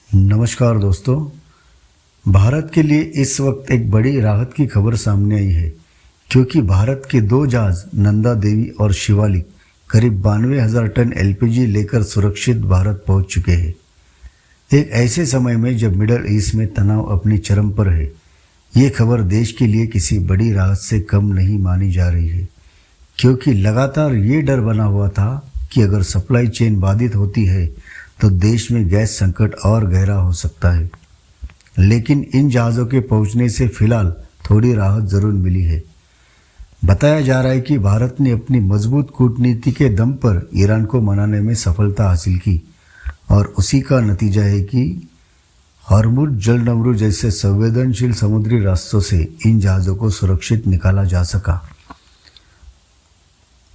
नमस्कार दोस्तों। भारत के लिए इस वक्त एक बड़ी राहत की खबर सामने आई है, क्योंकि भारत के दो जहाज नंदा देवी और शिवालिक करीब 92,000 टन एलपीजी लेकर सुरक्षित भारत पहुंच चुके हैं। एक ऐसे समय में जब मिडल ईस्ट में तनाव अपनी चरम पर है, ये खबर देश के लिए किसी बड़ी राहत से कम नहीं मानी जा रही है, क्योंकि लगातार ये डर बना हुआ था कि अगर सप्लाई चेन बाधित होती है तो देश में गैस संकट और गहरा हो सकता है। लेकिन इन जहाज़ों के पहुंचने से फिलहाल थोड़ी राहत जरूर मिली है। बताया जा रहा है कि भारत ने अपनी मजबूत कूटनीति के दम पर ईरान को मनाने में सफलता हासिल की, और उसी का नतीजा है कि हॉर्मुज जलडमरू जैसे संवेदनशील समुद्री रास्तों से इन जहाज़ों को सुरक्षित निकाला जा सका।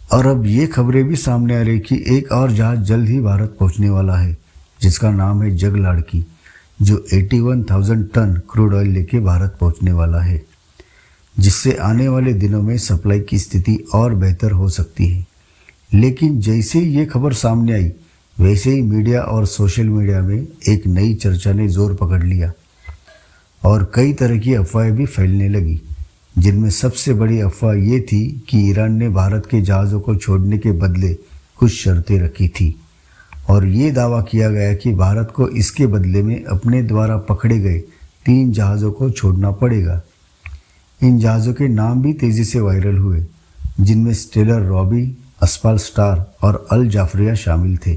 और अब ये खबरें भी सामने आ रही कि एक और जहाज जल्द ही भारत पहुंचने वाला है, जिसका नाम है जगलाड़की, जो 81,000 टन क्रूड ऑयल लेके भारत पहुंचने वाला है, जिससे आने वाले दिनों में सप्लाई की स्थिति और बेहतर हो सकती है। लेकिन जैसे ही ये खबर सामने आई, वैसे ही मीडिया और सोशल मीडिया में एक नई चर्चा ने जोर पकड़ लिया और कई तरह की अफवाहें भी फैलने लगी, जिनमें सबसे बड़ी अफवाह ये थी कि ईरान ने भारत के जहाज़ों को छोड़ने के बदले कुछ शर्तें रखी थी, और ये दावा किया गया कि भारत को इसके बदले में अपने द्वारा पकड़े गए 3 जहाज़ों को छोड़ना पड़ेगा। इन जहाज़ों के नाम भी तेज़ी से वायरल हुए, जिनमें स्टेलर रॉबी, अस्पाल स्टार और अल जाफरिया शामिल थे,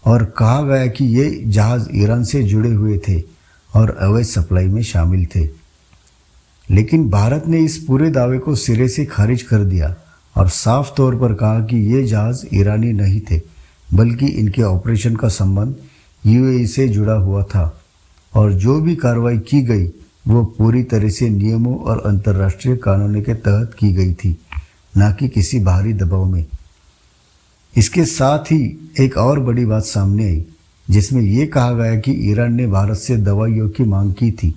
और कहा गया कि ये जहाज़ ईरान से जुड़े हुए थे और अवैध सप्लाई में शामिल थे। लेकिन भारत ने इस पूरे दावे को सिरे से खारिज कर दिया और साफ तौर पर कहा कि ये जहाज़ ईरानी नहीं थे, बल्कि इनके ऑपरेशन का संबंध यूएई से जुड़ा हुआ था, और जो भी कार्रवाई की गई वो पूरी तरह से नियमों और अंतर्राष्ट्रीय कानूनों के तहत की गई थी, न कि किसी बाहरी दबाव में। इसके साथ ही एक और बड़ी बात सामने आई, जिसमें ये कहा गया कि ईरान ने भारत से दवाइयों की मांग की थी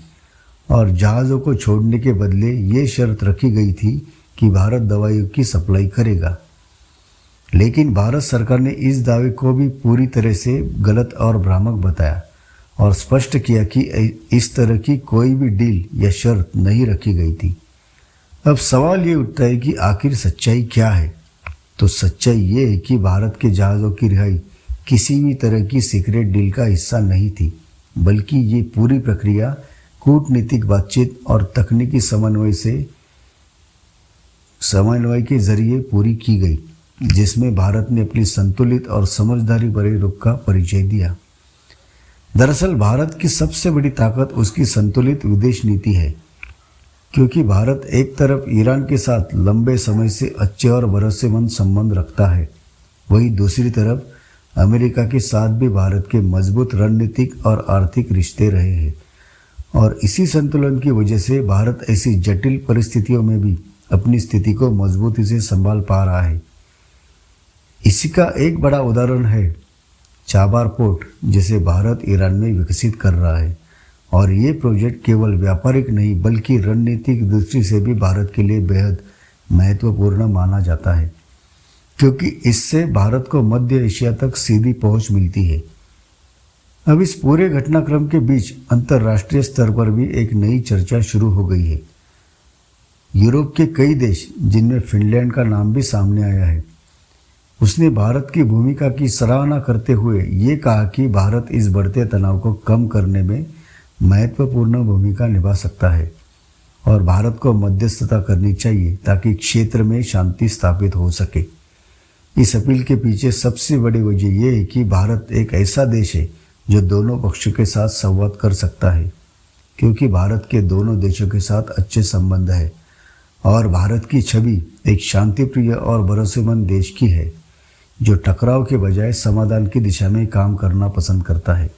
और जहाज़ों को छोड़ने के बदले ये शर्त रखी गई थी कि भारत दवाइयों की सप्लाई करेगा। लेकिन भारत सरकार ने इस दावे को भी पूरी तरह से गलत और भ्रामक बताया और स्पष्ट किया कि इस तरह की कोई भी डील या शर्त नहीं रखी गई थी। अब सवाल ये उठता है कि आखिर सच्चाई क्या है? तो सच्चाई ये है कि भारत के जहाज़ों की रिहाई किसी भी तरह की सीक्रेट डील का हिस्सा नहीं थी, बल्कि ये पूरी प्रक्रिया कूटनीतिक बातचीत और तकनीकी समन्वय के जरिए पूरी की गई, जिसमें भारत ने अपनी संतुलित और समझदारी भरे रुख का परिचय दिया। दरअसल भारत की सबसे बड़ी ताकत उसकी संतुलित विदेश नीति है, क्योंकि भारत एक तरफ ईरान के साथ लंबे समय से अच्छे और भरोसेमंद संबंध रखता है, वहीं दूसरी तरफ अमेरिका के साथ भी भारत के मजबूत रणनीतिक और आर्थिक रिश्ते रहे हैं, और इसी संतुलन की वजह से भारत ऐसी जटिल परिस्थितियों में भी अपनी स्थिति को मजबूती से संभाल पा रहा है। इसी का एक बड़ा उदाहरण है चाबार पोर्ट, जिसे भारत ईरान में विकसित कर रहा है, और ये प्रोजेक्ट केवल व्यापारिक नहीं बल्कि रणनीतिक दृष्टि से भी भारत के लिए बेहद महत्वपूर्ण माना जाता है, क्योंकि इससे भारत को मध्य एशिया तक सीधी पहुंच मिलती है। अब इस पूरे घटनाक्रम के बीच अंतर्राष्ट्रीय स्तर पर भी एक नई चर्चा शुरू हो गई है। यूरोप के कई देश, जिनमें फिनलैंड का नाम भी सामने आया है, उसने भारत की भूमिका की सराहना करते हुए ये कहा कि भारत इस बढ़ते तनाव को कम करने में महत्वपूर्ण भूमिका निभा सकता है और भारत को मध्यस्थता करनी चाहिए ताकि क्षेत्र में शांति स्थापित हो सके। इस अपील के पीछे सबसे बड़ी वजह यह है कि भारत एक ऐसा देश है जो दोनों पक्षों के साथ संवाद कर सकता है, क्योंकि भारत के दोनों देशों के साथ अच्छे संबंध है और भारत की छवि एक शांतिप्रिय और भरोसेमंद देश की है, जो टकराव के बजाय समाधान की दिशा में काम करना पसंद करता है।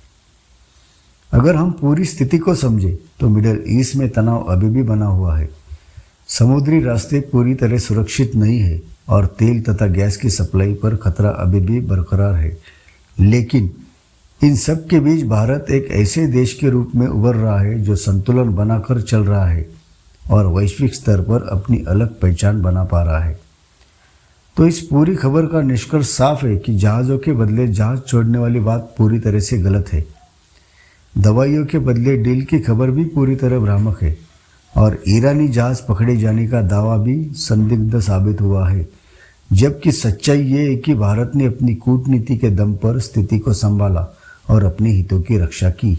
अगर हम पूरी स्थिति को समझें तो मिडिल ईस्ट में तनाव अभी भी बना हुआ है। समुद्री रास्ते पूरी तरह सुरक्षित नहीं है और तेल तथा गैस की सप्लाई पर खतरा अभी भी बरकरार है। लेकिन इन सब के बीच भारत एक ऐसे देश के रूप में उभर रहा है जो संतुलन बनाकर चल रहा है और वैश्विक स्तर पर अपनी अलग पहचान बना पा रहा है। तो इस पूरी खबर का निष्कर्ष साफ है कि जहाज़ों के बदले जहाज़ छोड़ने वाली बात पूरी तरह से गलत है। दवाइयों के बदले डील की खबर भी पूरी तरह भ्रामक है और ईरानी जहाज पकड़े जाने का दावा भी संदिग्ध साबित हुआ है, जबकि सच्चाई ये है कि भारत ने अपनी कूटनीति के दम पर स्थिति को संभाला और अपने हितों की रक्षा की।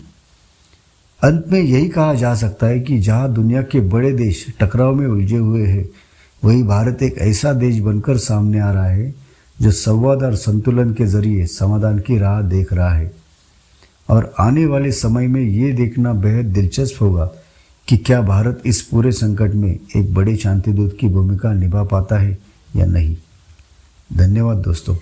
अंत में यही कहा जा सकता है कि जहां दुनिया के बड़े देश टकराव में उलझे हुए हैं, वहीं भारत एक ऐसा देश बनकर सामने आ रहा है जो संवाद और संतुलन के जरिए समाधान की राह देख रहा है। और आने वाले समय में ये देखना बेहद दिलचस्प होगा कि क्या भारत इस पूरे संकट में एक बड़े शांतिदूत की भूमिका निभा पाता है या नहीं। धन्यवाद दोस्तों।